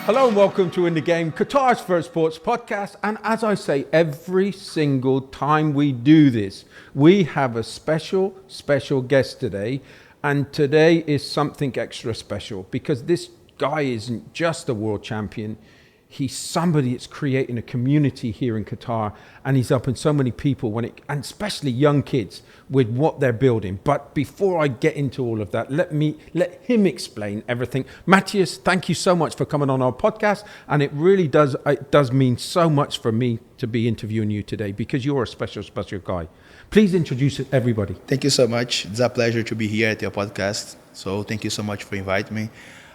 Hello and welcome to In The Game, Qatar's first sports podcast. And as I say, every single time we do this, we have a special guest today. And today is something extra special because this guy isn't just a world champion. He's somebody that's creating a community here in Qatar, and he's helping so many people and especially young kids with what they're building. But before I get into all of that, let him explain everything. Matheus, thank you so much for coming on our podcast, and it does mean so much for me to be interviewing you today because you're a special guy. Please introduce everybody. Thank you so much. It's a pleasure to be here at your podcast. So thank you so much for inviting me.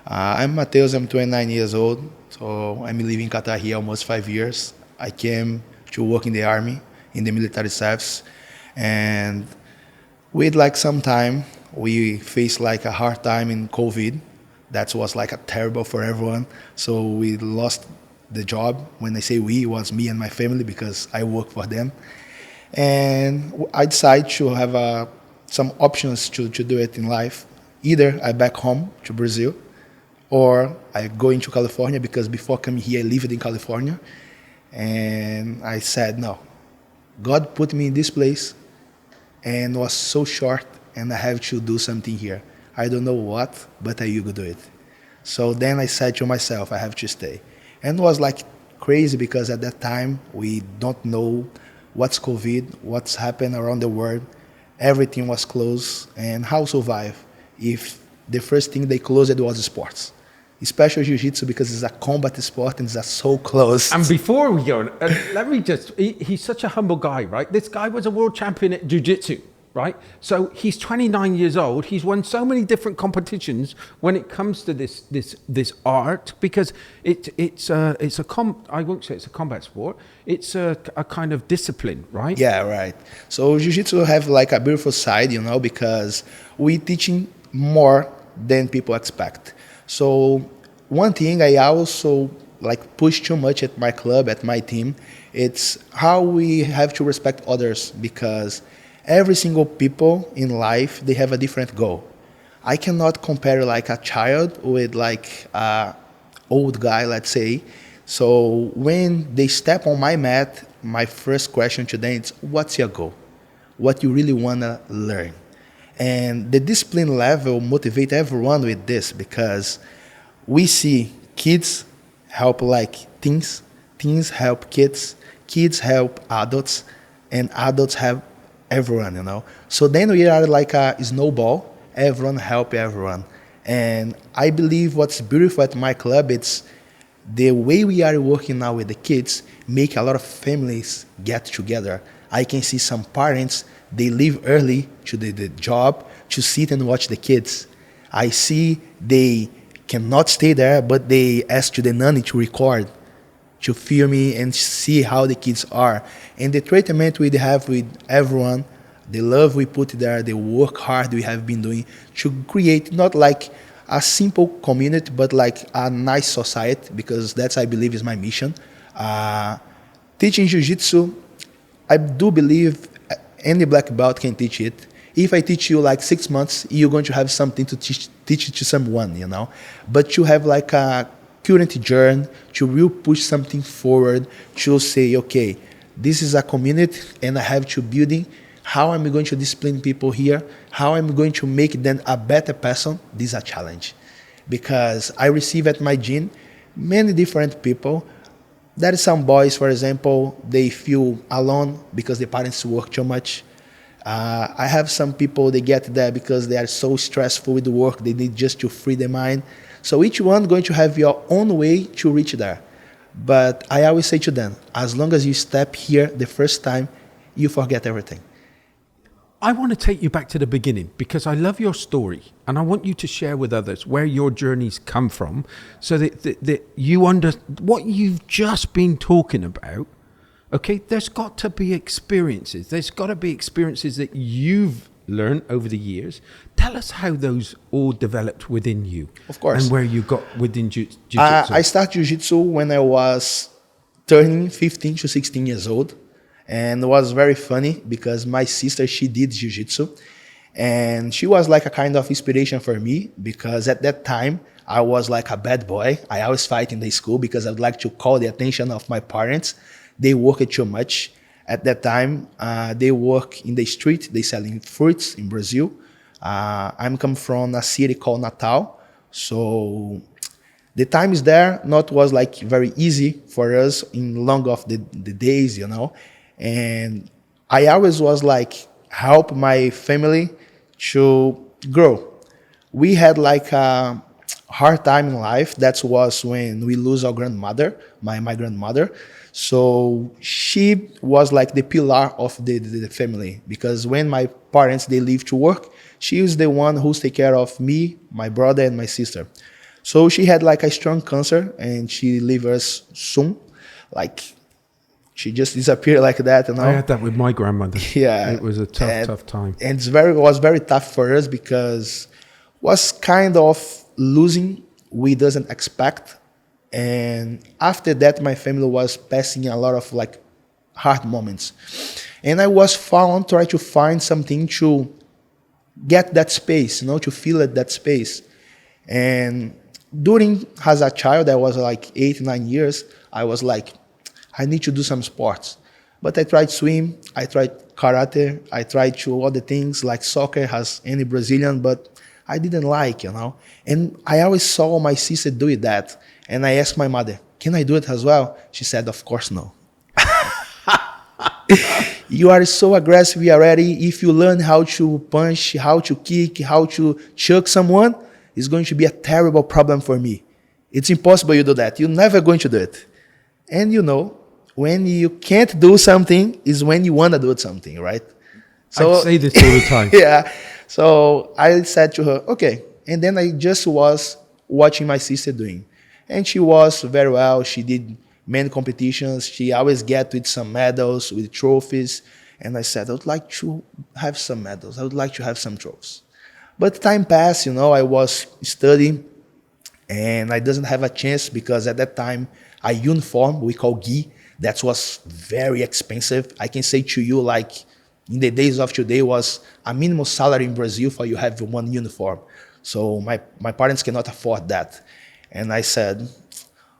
I'm Matheus, I'm 29 years old, so I'm living in Qatar here almost 5 years. I came to work in the army, in the military service, and with some time, we faced a hard time in COVID. That was terrible for everyone. So we lost the job. When I say we, it was me and my family because I work for them. And I decided to have some options to do it in life. Either I back home to Brazil, or I go into California because before coming here, I lived in California. And I said, no, God put me in this place and was so short and I have to do something here. I don't know what, but I will do it. So then I said to myself, I have to stay. And it was crazy because at that time, we don't know what's COVID, what's happened around the world. Everything was closed, and how survive if the first thing they closed was sports, especially jiu-jitsu because it's a combat sport and it's so close. And before we go, he's such a humble guy, right? This guy was a world champion at jiu-jitsu, right? So he's 29 years old. He's won so many different competitions when it comes to this art because I won't say it's a combat sport. It's a kind of discipline, right? Yeah, right. So jiu-jitsu have a beautiful side, because we teaching more than people expect. So one thing I also push too much at my club, at my team, it's how we have to respect others because every single people in life, they have a different goal. I cannot compare a child with a old guy, let's say. So when they step on my mat, my first question to them is, what's your goal? What you really want to learn? And the discipline level motivate everyone with this because we see kids help teens, teens help kids, kids help adults, and adults help everyone, So then we are a snowball, everyone help everyone. And I believe what's beautiful at my club, it's the way we are working now with the kids, make a lot of families get together. I can see some parents, they leave early to the job to sit and watch the kids. I see they cannot stay there, but they ask to the nanny to record, to film me and see how the kids are. And the treatment we have with everyone, the love we put there, the work hard we have been doing to create not a simple community, but a nice society, because that's, I believe, is my mission. Teaching jiu-jitsu, I do believe any black belt can teach it. If I teach you 6 months, you're going to have something to teach it to someone, But you have a current journey to really push something forward, to say, okay, this is a community and I have to building. How am I going to discipline people here? How am I going to make them a better person? This is a challenge. Because I receive at my gym many different people. There are some boys, for example, they feel alone because the parents work too much. I have some people, they get there because they are so stressful with the work, they need just to free their mind. So each one going to have your own way to reach there. But I always say to them, as long as you step here the first time, you forget everything. I want to take you back to the beginning because I love your story and I want you to share with others where your journeys come from so that you understand what you've just been talking about. Okay, there's got to be experiences. There's got to be experiences that you've learned over the years. Tell us how those all developed within you. Of course. And where you got within jiu-jitsu. I started jiu-jitsu when I was turning 15 to 16 years old. And it was very funny because my sister, she did jiu-jitsu. And she was like a kind of inspiration for me because at that time I was like a bad boy. I always fight in the school because I would like to call the attention of my parents. They worked too much. At that time, they work in the street. They selling fruits in Brazil. I'm come from a city called Natal. So the times there not was like very easy for us in long of the days, you know. And I always was like help my family to grow. We had like a hard time in life. That was when we lose our grandmother, my grandmother. So she was like the pillar of the family because when my parents, they leave to work, she is the one who's take care of me, my brother and my sister. So she had like a strong cancer and she leave us soon. Like she just disappeared like that. You know? I had that with my grandmother. Yeah. It was a tough time. And it was very tough for us because was kind of losing we doesn't expect. And after that, my family was passing a lot of like hard moments. And I was trying to find something to get that space, you know, to feel at that space. And during, as a child, I was like 8, 9 years, I was like, I need to do some sports. But I tried swim, I tried karate, I tried to other things like soccer as any Brazilian, but I didn't like, you know. And I always saw my sister doing that. And I asked my mother, can I do it as well? She said, of course no. You are so aggressive already. If you learn how to punch, how to kick, how to choke someone, it's going to be a terrible problem for me. It's impossible you do that. You're never going to do it. And you know, when you can't do something is when you want to do something, right? So I say this all the time. yeah. So I said to her, okay. And then I just was watching my sister doing. And she was very well. She did many competitions. She always get with some medals, with trophies. And I said, I would like to have some medals. I would like to have some trophies. But time passed, you know, I was studying and I didn't have a chance because at that time, a uniform we call gi, that was very expensive. I can say to you, like in the days of today was a minimum salary in Brazil for you have one uniform. So my parents cannot afford that. And I said,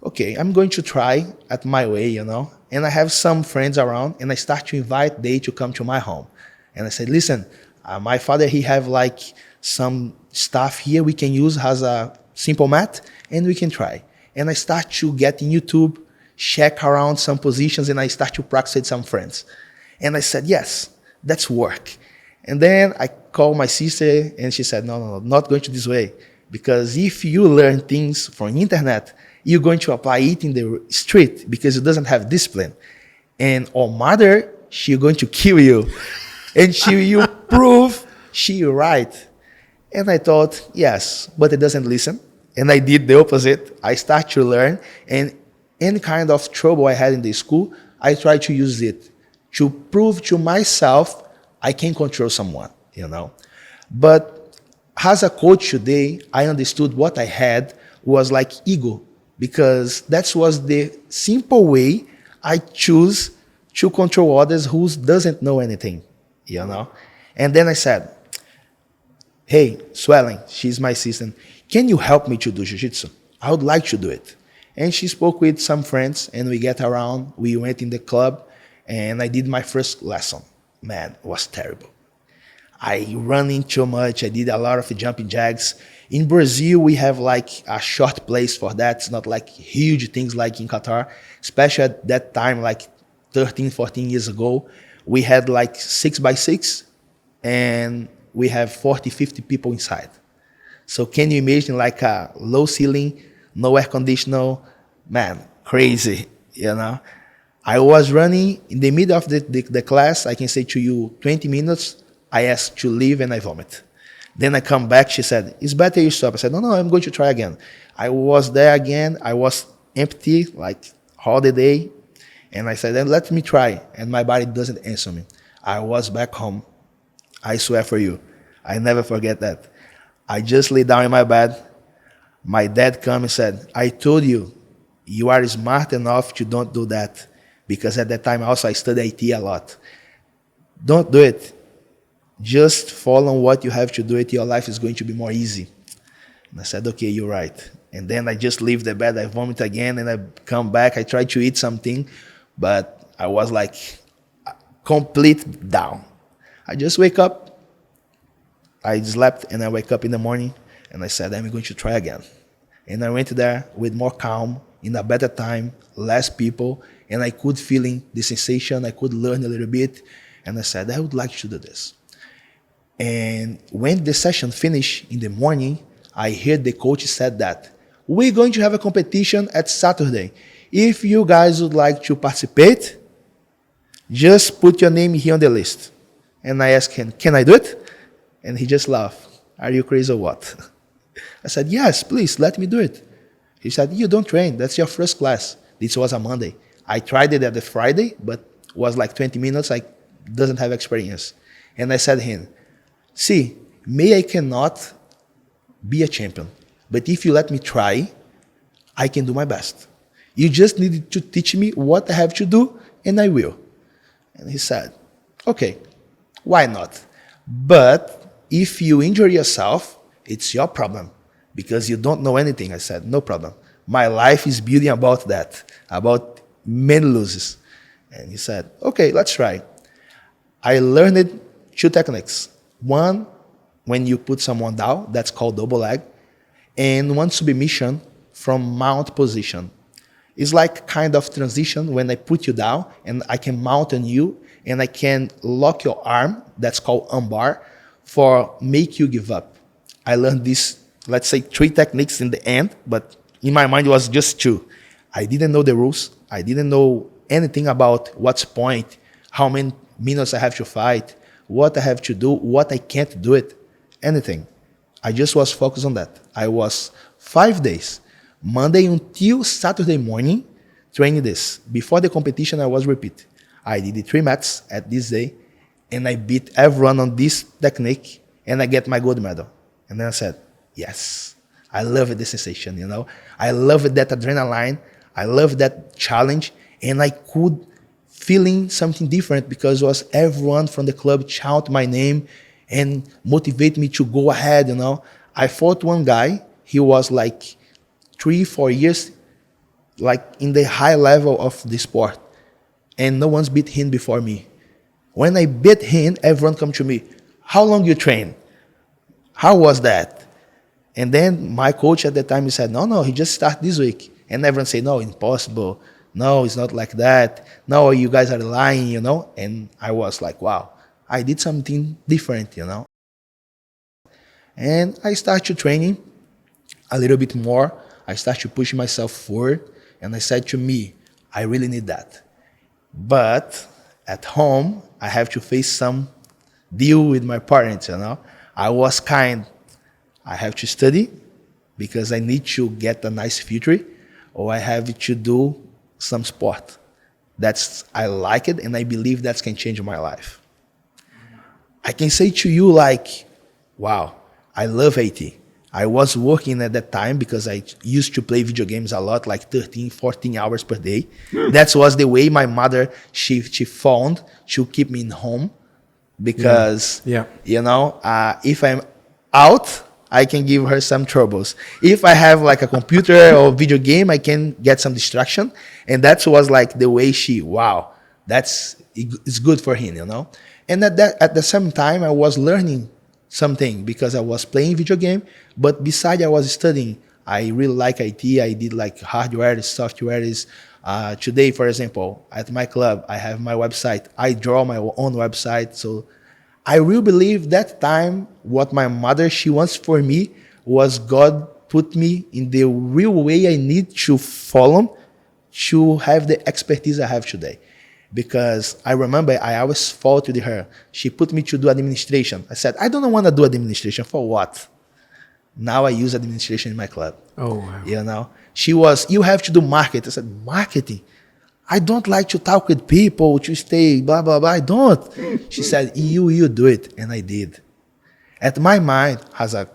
okay, I'm going to try at my way, you know. And I have some friends around and I start to invite them to come to my home. And I said, listen, my father, he have like some stuff here we can use as a simple mat and we can try. And I start to get in YouTube, check around some positions and I start to practice with some friends. And I said, yes, that's work. And then I called my sister and she said, no, not going to this way. Because if you learn things from internet, you're going to apply it in the street because it doesn't have discipline. And our mother, she's going to kill you. And you prove she right. And I thought, yes, but it doesn't listen. And I did the opposite. I start to learn. And any kind of trouble I had in the school, I tried to use it to prove to myself I can control someone, you know. But as a coach today, I understood what I had was like ego because that was the simple way I choose to control others who doesn't know anything, you know. And then I said, hey, Swelling, she's my assistant, can you help me to do jiu-jitsu? I would like to do it. And she spoke with some friends and we get around, we went in the club and I did my first lesson. Man, it was terrible. I running too much. I did a lot of jumping jacks. In Brazil, we have like a short place for that. It's not like huge things like in Qatar, especially at that time, like 13, 14 years ago. We had like 6x6 and we have 40, 50 people inside. So can you imagine like a low ceiling, no air conditioner, man, crazy, you know? I was running in the middle of the class. I can say to you 20 minutes. I asked to leave and I vomit. Then I come back. She said, it's better you stop. I said, no, I'm going to try again. I was there again. I was empty, like all the day. And I said, then let me try. And my body doesn't answer me. I was back home. I swear for you. I never forget that. I just lay down in my bed. My dad came and said, I told you, you are smart enough to don't do that. Because at that time also I studied IT a lot. Don't do it. Just follow what you have to do it. Your life is going to be more easy. And I said, okay, you're right. And then I just leave the bed, I vomit again, and I come back. I try to eat something, but I was like complete down. I just wake up, I slept, and I wake up in the morning, and I said, I'm going to try again. And I went there with more calm, in a better time, less people, and I could feeling the sensation, I could learn a little bit, and I said, I would like to do this. And when the session finished in the morning, I heard the coach said that, we're going to have a competition at Saturday. If you guys would like to participate, just put your name here on the list. And I asked him, can I do it? And he just laughed. Are you crazy or what? I said, yes, please, let me do it. He said, you don't train. That's your first class. This was a Monday. I tried it at the Friday, but it was like 20 minutes. I doesn't have experience. And I said to him, see, I cannot be a champion. But if you let me try, I can do my best. You just need to teach me what I have to do, and I will. And he said, okay, why not? But if you injure yourself, it's your problem because you don't know anything. I said, no problem. My life is building about that, about many losses. And he said, okay, let's try. I learned 2 techniques. One, when you put someone down, that's called double leg. And one submission from mount position. It's like kind of transition when I put you down and I can mount on you and I can lock your arm, that's called armbar, for make you give up. I learned this, let's say 3 techniques in the end, but in my mind it was just 2. I didn't know the rules. I didn't know anything about what's point, how many minutes I have to fight, what I have to do, what I can't do it, anything. I just was focused on that. I was 5 days, Monday until Saturday morning, training this. Before the competition, I was repeat. I did the 3 mats at this day, and I beat everyone on this technique, and I get my gold medal. And then I said, yes, I love the sensation, you know. I love that adrenaline. I love that challenge, and I could feeling something different because it was everyone from the club shout my name and motivate me to go ahead, you know. I fought one guy, he was like 3-4 years, like in the high level of the sport, and no one's beat him before me. When I beat him, everyone come to me, how long you train? How was that? And then my coach at the time, he said, no, he just started this week. And everyone say, no, impossible. No, it's not like that. No, you guys are lying, you know. And I was like, wow, I did something different, you know. And I started training a little bit more. I started to push myself forward. And I said to me, I really need that. But at home, I have to face some deal with my parents, you know. I was I have to study because I need to get a nice future, or I have to do some sport. I like it, and I believe that can change my life. I can say to you like, wow, I love AT. I was working at that time because I used to play video games a lot, like 13, 14 hours per day. That was the way my mother, she found to keep me in home because, you know, if I'm out, I can give her some troubles. If I have like a computer or video game, I can get some distraction. And that was like the way it's good for him, you know. And at the same time, I was learning something because I was playing video game, but besides I was studying. I really like IT. I did like hardware, software. Today, for example, at my club, I have my website. I draw my own website. So I really believe that time what my mother, she wants for me was God put me in the real way I need to follow to have the expertise I have today. Because I remember I always fought with her. She put me to do administration. I said, I don't want to do administration. For what? Now I use administration in my club. Oh, wow. You know, you have to do marketing. I said, marketing? I don't like to talk with people, to stay, blah, blah, blah. I don't. She said, you do it. And I did. At my mind, as a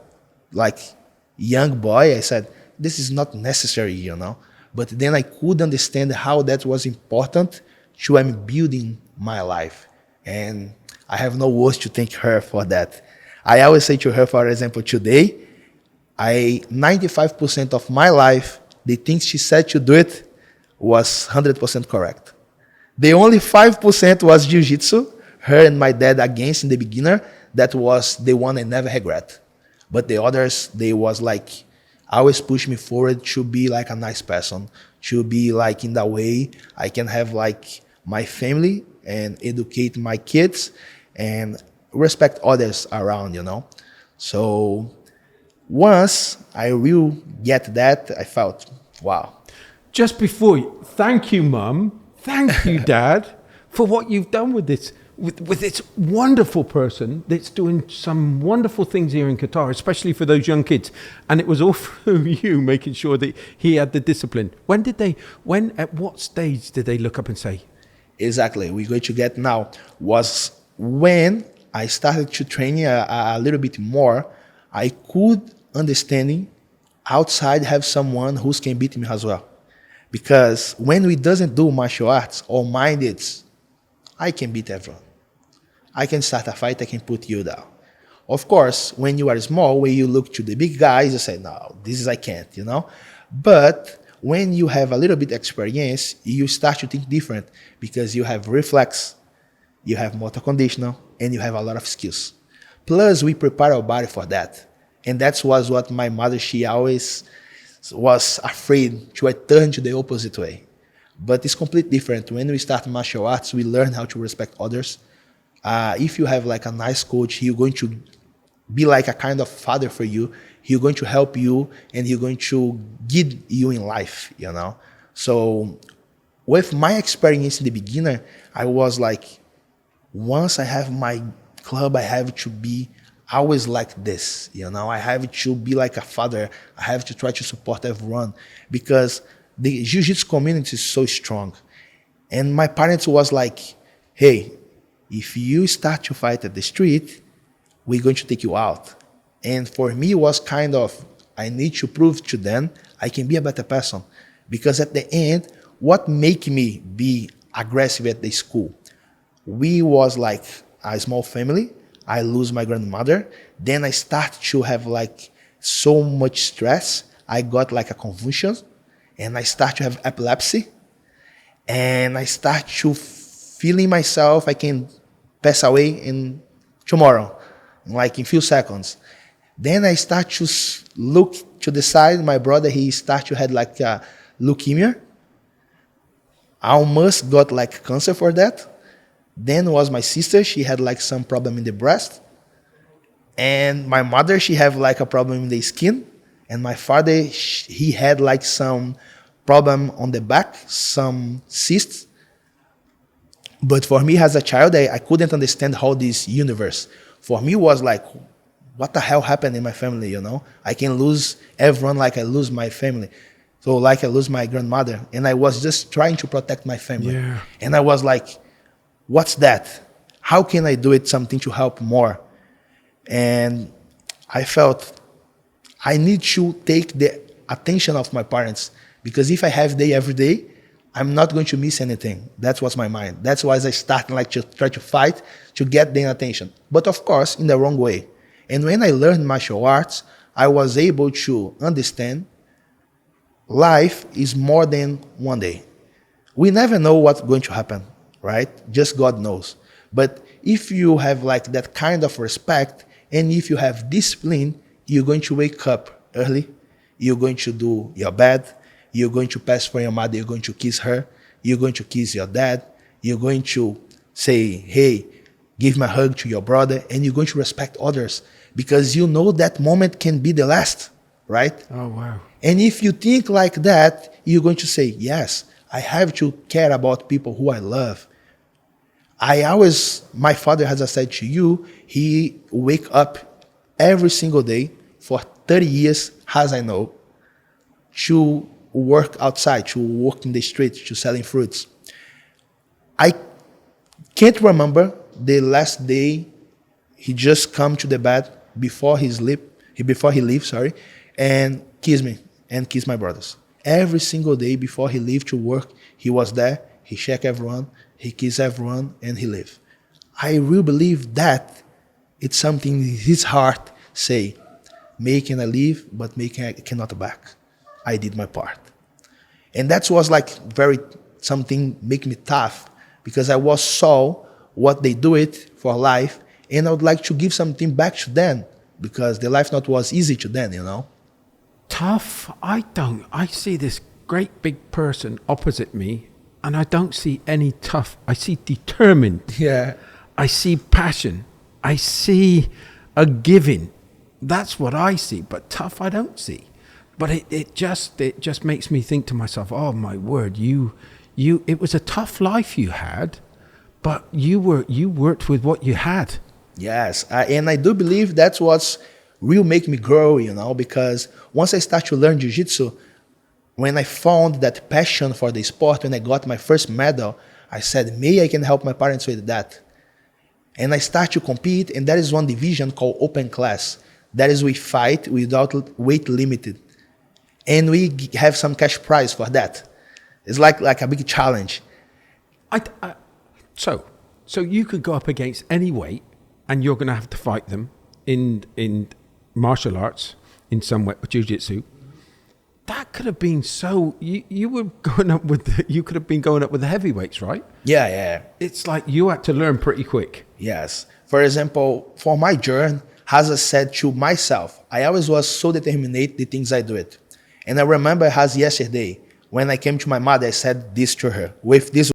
young boy, I said, this is not necessary, you know. But then I could understand how that was important to building my life. And I have no words to thank her for that. I always say to her, for example, today, 95% of my life, the things she said to do it was 100% correct. The only 5% was jiu-jitsu, her and my dad against in the beginner. That was the one I never regret. But the others, they was like, always push me forward to be like a nice person, to be like in the way I can have like my family and educate my kids and respect others around, you know. So once I will get that, I felt, wow. Just before you, thank you, Mum. Thank you, Dad, for what you've done with this. With this wonderful person that's doing some wonderful things here in Qatar, especially for those young kids. And it was all through you making sure that he had the discipline. At what stage did they look up and say? Exactly. We're going to get now was when I started to train a little bit more, I could understanding outside have someone who can beat me as well. Because when we doesn't do martial arts or mind it, I can beat everyone. I can start a fight, I can put you down. Of course, when you are small, when you look to the big guys, you say, no, this is I can't, you know. But when you have a little bit experience, you start to think different because you have reflex, you have motor conditional, and you have a lot of skills. Plus, we prepare our body for that. And that was what my mother, she always was afraid to turn to the opposite way. But it's completely different. When we start martial arts, we learn how to respect others. If you have like a nice coach, he's going to be like a kind of father for you. He's going to help you and he's going to guide you in life, you know. So with my experience in the beginner, I was like, once I have my club, I have to be always like this, you know. I have to be like a father. I have to try to support everyone because the jiu-jitsu community is so strong. And my parents was like, hey, if you start to fight at the street, we're going to take you out. And for me, it was kind of, I need to prove to them I can be a better person. Because at the end, what make me be aggressive at the school? We was like a small family. I lose my grandmother. Then I start to have like so much stress. I got like a convulsion. And I start to have epilepsy. And I start to feeling myself, I can pass away in tomorrow, like in few seconds. Then I start to look to the side. My brother, he start to have like leukemia. I almost got like cancer for that. Then was my sister, she had like some problem in the breast. And my mother, she have like a problem in the skin. And my father, he had like some problem on the back, some cysts. But for me as a child, I couldn't understand how this universe. For me was like, what the hell happened in my family, you know? I can lose everyone like I lose my family. So like I lose my grandmother. And I was just trying to protect my family. Yeah. And I was like, what's that? How can I do it something to help more? And I felt I need to take the attention of my parents. Because if I have day every day, I'm not going to miss anything. That was my mind. That's why I started like to try to fight to get their attention. But of course, in the wrong way. And when I learned martial arts, I was able to understand life is more than one day. We never know what's going to happen, right? Just God knows. But if you have like that kind of respect and if you have discipline, you're going to wake up early. You're going to do your bed. You're going to pass for your mother. You're going to kiss her. You're going to kiss your dad. You're going to say, hey, give my hug to your brother. And you're going to respect others because you know that moment can be the last, right? Oh, wow. And if you think like that, you're going to say, yes, I have to care about people who I love. My father, as I said to you, he wake up every single day for 30 years, as I know, to work outside, to work in the street, to selling fruits. I can't remember the last day he just come to the bed before he leave, and kiss me and kiss my brothers. Every single day before he leave to work, he was there, he check everyone, he kiss everyone, and he leave. I really believe that it's something his heart say, making I leave, but making I cannot back. I did my part. And that was like very something make me tough because I was saw what they do it for life, and I would like to give something back to them because the life not was easy to them, you know. Tough? I don't. I see this great big person opposite me, and I don't see any tough. I see determined. Yeah. I see passion. I see a giving. That's what I see. But tough, I don't see. But it just makes me think to myself, oh my word, it was a tough life you had, but you worked with what you had. Yes, and I do believe that's what's will make me grow, you know, because once I start to learn jiu-jitsu, when I found that passion for the sport, when I got my first medal, I said, maybe I can help my parents with that. And I start to compete, and there is one division called open class. That is we fight without weight limited. And we have some cash prize for that. It's like a big challenge. So you could go up against any weight, and you're going to have to fight them in martial arts, in some way, jiu-jitsu. That could have been so. You were going up with. You could have been going up with the heavyweights, right? Yeah. It's like you had to learn pretty quick. Yes. For example, for my journey, as I said to myself, I always was so determined the things I do it. And I remember as yesterday, when I came to my mother, I said this to her with this